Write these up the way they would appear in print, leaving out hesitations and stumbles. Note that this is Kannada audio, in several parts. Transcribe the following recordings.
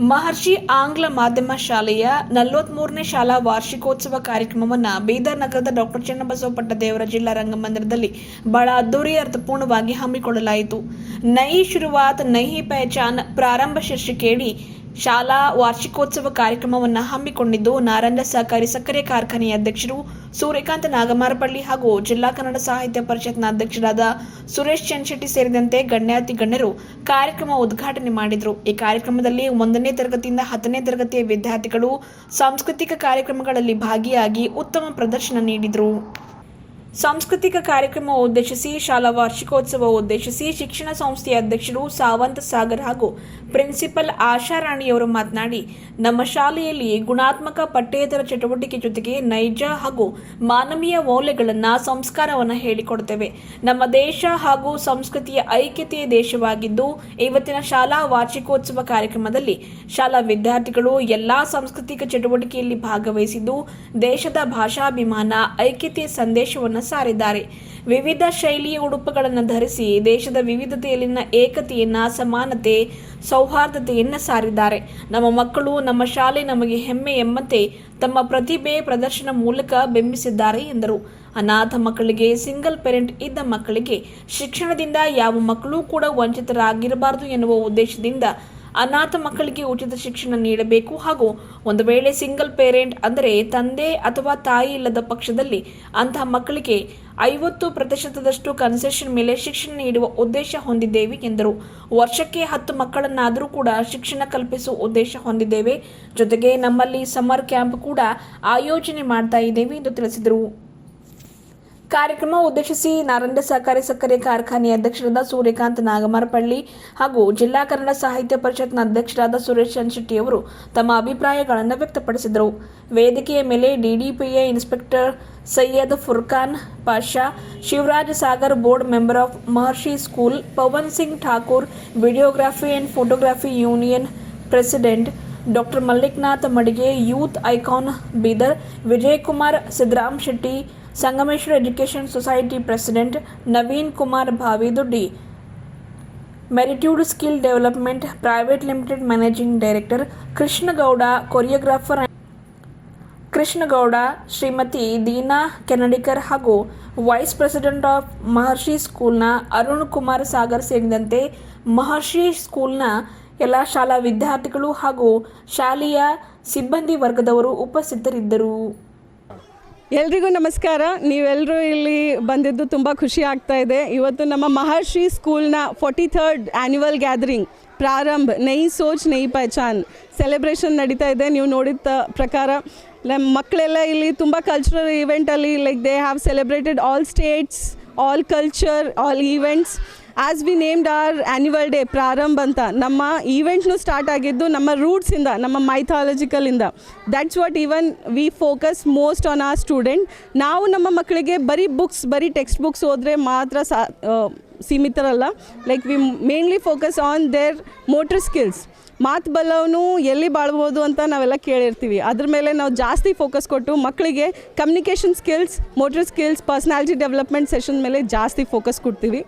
ಮಹರ್ಷಿ ಆಂಗ್ಲ ಮಾಧ್ಯಮ ಶಾಲೆಯ 43ನೇ ಶಾಲಾ ವಾರ್ಷಿಕೋತ್ಸವ ಕಾರ್ಯಕ್ರಮವನ್ನು ಬೀದರ್ ನಗರದ ಡಾಕ್ಟರ್ ಚನ್ನಬಸವ ಪಟ್ಟದೇವರ ಜಿಲ್ಲಾ ರಂಗಮಂದಿರದಲ್ಲಿ ಬಹಳ ಅದ್ದೂರಿ ಅರ್ಥಪೂರ್ಣವಾಗಿ ಹಮ್ಮಿಕೊಳ್ಳಲಾಯಿತು. ನಯಿ ಶುರುವಾತ್ ನಹಿ ಪಹಚಾನ್ ಪ್ರಾರಂಭ ಶೀರ್ಷಿಕೆಯಡಿ ಶಾಲಾ ವಾರ್ಷಿಕೋತ್ಸವ ಕಾರ್ಯಕ್ರಮವನ್ನು ಹಮ್ಮಿಕೊಂಡಿದ್ದು ನಾರಂಜ ಸಹಕಾರಿ ಸಕ್ಕರೆ ಕಾರ್ಖಾನೆಯ ಅಧ್ಯಕ್ಷರು ಸೂರ್ಯಕಾಂತ್ ನಾಗಮಾರಪಳ್ಳಿ ಹಾಗೂ ಜಿಲ್ಲಾ ಕನ್ನಡ ಸಾಹಿತ್ಯ ಪರಿಷತ್ನ ಅಧ್ಯಕ್ಷರಾದ ಸುರೇಶ್ ಚನ್ಶೆಟ್ಟಿ ಸೇರಿದಂತೆ ಗಣ್ಯಾತಿ ಗಣ್ಯರು ಕಾರ್ಯಕ್ರಮ ಉದ್ಘಾಟನೆ ಮಾಡಿದರು. ಈ ಕಾರ್ಯಕ್ರಮದಲ್ಲಿ 1ನೇ ತರಗತಿಯಿಂದ 10ನೇ ತರಗತಿಯ ವಿದ್ಯಾರ್ಥಿಗಳು ಸಾಂಸ್ಕೃತಿಕ ಕಾರ್ಯಕ್ರಮಗಳಲ್ಲಿ ಭಾಗಿಯಾಗಿ ಉತ್ತಮ ಪ್ರದರ್ಶನ ನೀಡಿದರು. ಸಾಂಸ್ಕೃತಿಕ ಕಾರ್ಯಕ್ರಮ ಉದ್ದೇಶಿಸಿ ಶಾಲಾ ವಾರ್ಷಿಕೋತ್ಸವ ಉದ್ದೇಶಿಸಿ ಶಿಕ್ಷಣ ಸಂಸ್ಥೆಯ ಅಧ್ಯಕ್ಷರು ಸಾವಂತ್ ಸಾಗರ್ ಹಾಗೂ ಪ್ರಿನ್ಸಿಪಲ್ ಆಶಾರಾಣಿಯವರು ಮಾತನಾಡಿ, ನಮ್ಮ ಶಾಲೆಯಲ್ಲಿ ಗುಣಾತ್ಮಕ ಪಠ್ಯೇತರ ಚಟುವಟಿಕೆ ಜೊತೆಗೆ ನೈಜ ಹಾಗೂ ಮಾನವೀಯ ಮೌಲ್ಯಗಳನ್ನು ಸಂಸ್ಕಾರವನ್ನು ಹೇಳಿಕೊಡುತ್ತೇವೆ. ನಮ್ಮ ದೇಶ ಹಾಗೂ ಸಂಸ್ಕೃತಿಯ ಐಕ್ಯತೆಯ ದೇಶವಾಗಿದ್ದು ಇವತ್ತಿನ ಶಾಲಾ ವಾರ್ಷಿಕೋತ್ಸವ ಕಾರ್ಯಕ್ರಮದಲ್ಲಿ ಶಾಲಾ ವಿದ್ಯಾರ್ಥಿಗಳು ಎಲ್ಲಾ ಸಾಂಸ್ಕೃತಿಕ ಚಟುವಟಿಕೆಯಲ್ಲಿ ಭಾಗವಹಿಸಿದ್ದು ದೇಶದ ಭಾಷಾಭಿಮಾನ ಐಕ್ಯತೆಯ ಸಂದೇಶವನ್ನು ಸಾರಿದ್ದಾರೆ. ವಿವಿಧ ಶೈಲಿಯ ಉಡುಪುಗಳನ್ನು ಧರಿಸಿ ದೇಶದ ವಿವಿಧತೆಯಲ್ಲಿನ ಏಕತೆಯನ್ನ, ಸಮಾನತೆ, ಸೌಹಾರ್ದತೆಯನ್ನು ಸಾರಿದ್ದಾರೆ. ನಮ್ಮ ಮಕ್ಕಳು ನಮ್ಮ ಶಾಲೆ ನಮಗೆ ಹೆಮ್ಮೆ ಎಂಬಂತೆ ತಮ್ಮ ಪ್ರತಿಭೆ ಪ್ರದರ್ಶನ ಮೂಲಕ ಬಿಂಬಿಸಿದ್ದಾರೆ ಎಂದರು. ಅನಾಥ ಮಕ್ಕಳಿಗೆ, ಸಿಂಗಲ್ ಪೇರೆಂಟ್ ಇದ್ದ ಮಕ್ಕಳಿಗೆ ಶಿಕ್ಷಣದಿಂದ ಯಾವ ಮಕ್ಕಳೂ ಕೂಡ ವಂಚಿತರಾಗಿರಬಾರದು ಎನ್ನುವ ಉದ್ದೇಶದಿಂದ ಅನಾಥ ಮಕ್ಕಳಿಗೆ ಉಚಿತ ಶಿಕ್ಷಣ ನೀಡಬೇಕು ಹಾಗೂ ಒಂದು ವೇಳೆ ಸಿಂಗಲ್ ಪೇರೆಂಟ್ ಅಂದರೆ ತಂದೆ ಅಥವಾ ತಾಯಿ ಇಲ್ಲದ ಪಕ್ಷದಲ್ಲಿ ಅಂತಹ ಮಕ್ಕಳಿಗೆ 50% ಕನ್ಸೆಷನ್ ಮೇಲೆ ಶಿಕ್ಷಣ ನೀಡುವ ಉದ್ದೇಶ ಹೊಂದಿದ್ದೇವೆ ಎಂದರು. ವರ್ಷಕ್ಕೆ 10 ಮಕ್ಕಳನ್ನಾದರೂ ಕೂಡ ಶಿಕ್ಷಣ ಕಲ್ಪಿಸುವ ಉದ್ದೇಶ ಹೊಂದಿದ್ದೇವೆ. ಜೊತೆಗೆ ನಮ್ಮಲ್ಲಿ ಸಮ್ಮರ್ ಕ್ಯಾಂಪ್ ಕೂಡ ಆಯೋಜನೆ ಮಾಡ್ತಾ ಇದ್ದೇವೆ ಎಂದು ತಿಳಿಸಿದರು. ಕಾರ್ಯಕ್ರಮ ಉದ್ದೇಶಿಸಿ ನಾರಂಜ ಸಹಕಾರಿ ಸಕ್ಕರೆ ಕಾರ್ಖಾನೆಯ ಅಧ್ಯಕ್ಷರಾದ ಸೂರ್ಯಕಾಂತ್ ನಾಗಮಾರಪಳ್ಳಿ ಹಾಗೂ ಜಿಲ್ಲಾ ಕನ್ನಡ ಸಾಹಿತ್ಯ ಪರಿಷತ್ನ ಅಧ್ಯಕ್ಷರಾದ ಸುರೇಶ್ ಚನ್ಶೆಟ್ಟಿ ಅವರು ತಮ್ಮ ಅಭಿಪ್ರಾಯಗಳನ್ನು ವ್ಯಕ್ತಪಡಿಸಿದರು. ವೇದಿಕೆಯ ಮೇಲೆ DDPI inspector Syed Furqan Pasha, Shivraj Sagar board member of Maharshi school, Pawan Singh Thakur, videography and photography union president doctor Mallikanath Madige, youth icon Bidar Vijay Kumar, Siddaram Shetty, Sangameshwara education society president Naveen Kumar Bhavidoddi, meritude skill development private limited managing director Krishnagowda, choreographer Krishnagowda, Shrimati Deena Kenadikar ಹಾಗೂ ವೈಸ್ ಪ್ರೆಸಿಡೆಂಟ್ ಆಫ್ ಮಹರ್ಷಿ ಸ್ಕೂಲ್ನ ಅರುಣ್ ಕುಮಾರ್ ಸಾಗರ್ ಸೇರಿದಂತೆ ಮಹರ್ಷಿ ಸ್ಕೂಲ್ನ ಎಲ್ಲ ಶಾಲಾ ವಿದ್ಯಾರ್ಥಿಗಳು ಹಾಗೂ ಶಾಲೆಯ ಸಿಬ್ಬಂದಿ ವರ್ಗದವರು ಉಪಸ್ಥಿತರಿದ್ದರು. ಎಲ್ರಿಗೂ ನಮಸ್ಕಾರ. ನೀವೆಲ್ಲರೂ ಇಲ್ಲಿ ಬಂದಿದ್ದು ತುಂಬ ಖುಷಿ ಆಗ್ತಾ ಇದೆ. ಇವತ್ತು ನಮ್ಮ ಮಹರ್ಷಿ ಸ್ಕೂಲ್ನ 43rd ಆ್ಯನ್ಯುವಲ್ ಗ್ಯಾದರಿಂಗ್ ಪ್ರಾರಂಭ ನೈ ಸೋಚ್ ನೈ ಪಹಚಾನ್ ಸೆಲೆಬ್ರೇಷನ್ ನಡೀತಾ ಇದೆ. ನೀವು ನೋಡಿದ ಪ್ರಕಾರ ನಮ್ಮ ಮಕ್ಕಳೆಲ್ಲ ಇಲ್ಲಿ ತುಂಬ ಕಲ್ಚರಲ್ ಈವೆಂಟಲ್ಲಿ like they have celebrated all states, all culture, all events. As we named our annual day ಪ್ರಾರಂಭ ಅಂತ ನಮ್ಮ ಈವೆಂಟ್ನು ಸ್ಟಾರ್ಟ್ ಆಗಿದ್ದು ನಮ್ಮ ರೂಟ್ಸಿಂದ, ನಮ್ಮ ಮೈಥಾಲಜಿಕಲಿಂದ. That's what even we focus most on our student. ನಾವು ನಮ್ಮ ಮಕ್ಕಳಿಗೆ ಬರೀ ಟೆಕ್ಸ್ಟ್ ಬುಕ್ಸ್ ಓದಿದ್ರೆ ಮಾತ್ರ ಸೀಮಿತರಲ್ಲ. Like we mainly focus on their motor skills. ಮಾತು ಬಲ್ಲವನು ಎಲ್ಲಿ ಬಾಳ್ಬೋದು ಅಂತ ನಾವೆಲ್ಲ ಕೇಳಿರ್ತೀವಿ. ಅದ್ರ ಮೇಲೆ ನಾವು ಜಾಸ್ತಿ ಫೋಕಸ್ ಕೊಟ್ಟು ಮಕ್ಕಳಿಗೆ communication skills, motor skills, personality development session ಮೇಲೆ ಜಾಸ್ತಿ ಫೋಕಸ್ ಕೊಡ್ತೀವಿ.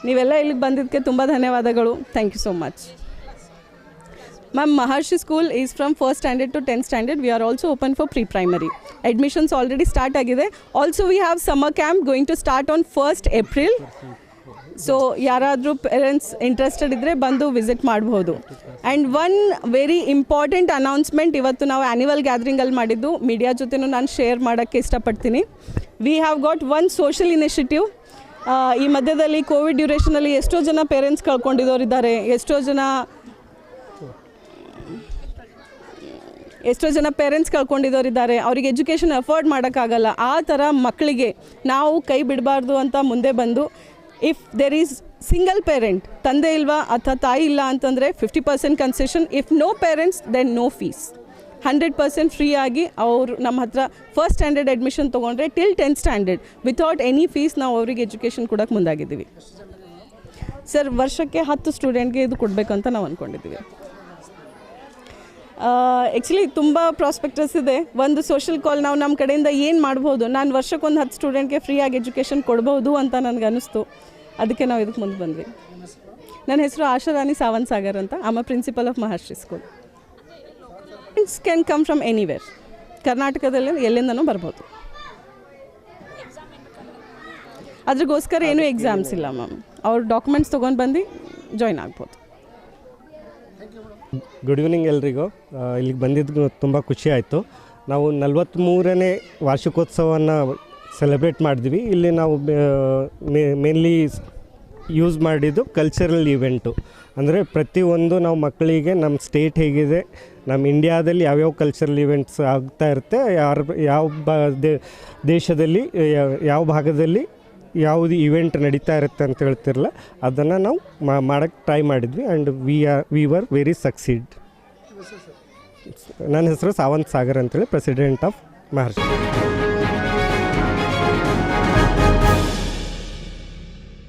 ನೀವೆಲ್ಲ ಇಲ್ಲಿಗೆ ಬಂದಿದ್ದಕ್ಕೆ ತುಂಬ ಧನ್ಯವಾದಗಳು. Thank you so much. Ma'am, Maharshi school is from 1st standard to 10th standard. We are also open for pre primary. Admissions already start ಆಗಿದೆ. Also we have summer camp going to start on 1st April. So ಯಾರಾದರೂ ಪೇರೆಂಟ್ಸ್ ಇಂಟ್ರೆಸ್ಟೆಡ್ ಇದ್ದರೆ ಬಂದು ವಿಸಿಟ್ ಮಾಡ್ಬೋದು. And one very important announcement ಇವತ್ತು ನಾವು ಆ್ಯನ್ಯುವಲ್ ಗ್ಯಾದರಿಂಗಲ್ಲಿ ಮಾಡಿದ್ದು ಮೀಡಿಯಾ ಜೊತೆನೂ ನಾನು ಶೇರ್ ಮಾಡೋಕ್ಕೆ ಇಷ್ಟಪಡ್ತೀನಿ. We have got one social initiative. ಈ ಮಧ್ಯದಲ್ಲಿ ಕೋವಿಡ್ ಡ್ಯೂರೇಷನಲ್ಲಿ ಎಷ್ಟೋ ಜನ ಪೇರೆಂಟ್ಸ್ ಕಳ್ಕೊಂಡಿದ್ದವರಿದ್ದಾರೆ, ಎಷ್ಟೋ ಜನ ಪೇರೆಂಟ್ಸ್ ಕಳ್ಕೊಂಡಿದ್ದವರಿದ್ದಾರೆ. ಅವ್ರಿಗೆ ಎಜುಕೇಷನ್ ಅಫೋರ್ಡ್ ಮಾಡೋಕ್ಕಾಗಲ್ಲ. ಆ ಥರ ಮಕ್ಕಳಿಗೆ ನಾವು ಕೈ ಬಿಡಬಾರ್ದು ಅಂತ ಮುಂದೆ ಬಂದು, if there is single parent, ತಂದೆ ಇಲ್ವಾ ಅಥವಾ ತಾಯಿ ಇಲ್ಲ ಅಂತಂದರೆ 50% concession. If no parents then no fees. 100% free ಆಗಿ ಅವರು ನಮ್ಮ ಹತ್ರ 1st ಸ್ಟ್ಯಾಂಡರ್ಡ್ ಅಡ್ಮಿಷನ್ ತೊಗೊಂಡ್ರೆ till 10th standard without any fees ನಾವು ಅವರಿಗೆ ಎಜುಕೇಷನ್ ಕೊಡೋಕ್ಕೆ ಮುಂದಾಗಿದ್ದೀವಿ. ಸರ್, ವರ್ಷಕ್ಕೆ 10 ಸ್ಟೂಡೆಂಟ್ಗೆ ಇದು ಕೊಡಬೇಕಂತ ನಾವು ಅಂದ್ಕೊಂಡಿದ್ದೀವಿ. ಆ್ಯಕ್ಚುಲಿ ತುಂಬ ಪ್ರಾಸ್ಪೆಕ್ಟಸ್ ಇದೆ. ಒಂದು ಸೋಷಲ್ ಕಾಲ್ ನಾವು ನಮ್ಮ ಕಡೆಯಿಂದ ಏನು ಮಾಡ್ಬೋದು, ನಾನು ವರ್ಷಕ್ಕೊಂದು 10 ಸ್ಟೂಡೆಂಟ್ಗೆ ಫ್ರೀಯಾಗಿ ಎಜುಕೇಷನ್ ಕೊಡ್ಬೋದು ಅಂತ ನನಗೆ ಅನ್ನಿಸ್ತು. ಅದಕ್ಕೆ ನಾವು ಇದಕ್ಕೆ ಮುಂದೆ ಬಂದ್ವಿ. ನನ್ನ ಹೆಸರು ಆಶಾರಾಣಿ ಸಾವಂತ್ ಸಾಗರ್ ಅಂತ. I am a principal of Maharshi school. Students can come from anywhere, ಕರ್ನಾಟಕದಲ್ಲಿ ಎಲ್ಲಿಂದನೂ ಬರ್ಬೋದು. ಅದ್ರಿಗೋಸ್ಕರ ಏನೂ ಎಕ್ಸಾಮ್ಸ್ ಇಲ್ಲ ಮ್ಯಾಮ್. ಅವ್ರ ಡಾಕ್ಯುಮೆಂಟ್ಸ್ ತೊಗೊಂಡು ಬಂದು ಜಾಯ್ನ್ ಆಗ್ಬೋದು. ಗುಡ್ ಈವ್ನಿಂಗ್ ಎಲ್ರಿಗೂ. ಇಲ್ಲಿಗೆ ಬಂದಿದ್ದು ತುಂಬ ಖುಷಿ ಆಯಿತು. ನಾವು 43ನೇ ವಾರ್ಷಿಕೋತ್ಸವವನ್ನು ಸೆಲೆಬ್ರೇಟ್ ಮಾಡಿದ್ವಿ. ಇಲ್ಲಿ ನಾವು ಮೇನ್ಲಿ ಯೂಸ್ ಮಾಡಿದ್ದು ಕಲ್ಚರಲ್ ಇವೆಂಟು. ಅಂದರೆ ಪ್ರತಿಯೊಂದು ನಾವು ಮಕ್ಕಳಿಗೆ ನಮ್ಮ ಸ್ಟೇಟ್ ಹೇಗಿದೆ, ನಮ್ಮ ಇಂಡಿಯಾದಲ್ಲಿ ಯಾವ್ಯಾವ ಕಲ್ಚರಲ್ ಇವೆಂಟ್ಸ್ ಆಗ್ತಾ ಇರುತ್ತೆ, ಯಾವ ದೇಶದಲ್ಲಿ ಯಾವ ಭಾಗದಲ್ಲಿ ಯಾವುದು ಇವೆಂಟ್ ನಡೀತಾ ಇರುತ್ತೆ ಅಂತ ಹೇಳ್ತಿರಲ್ಲ, ಅದನ್ನು ನಾವು ಮಾಡೋಕ್ಕೆ ಟ್ರೈ ಮಾಡಿದ್ವಿ. And we were very succeed. ನನ್ನ ಹೆಸರು ಸಾವಂತ್ ಸಾಗರ್ ಅಂತೇಳಿ, ಪ್ರೆಸಿಡೆಂಟ್ ಆಫ್ ಮಹರ್ಷಿ.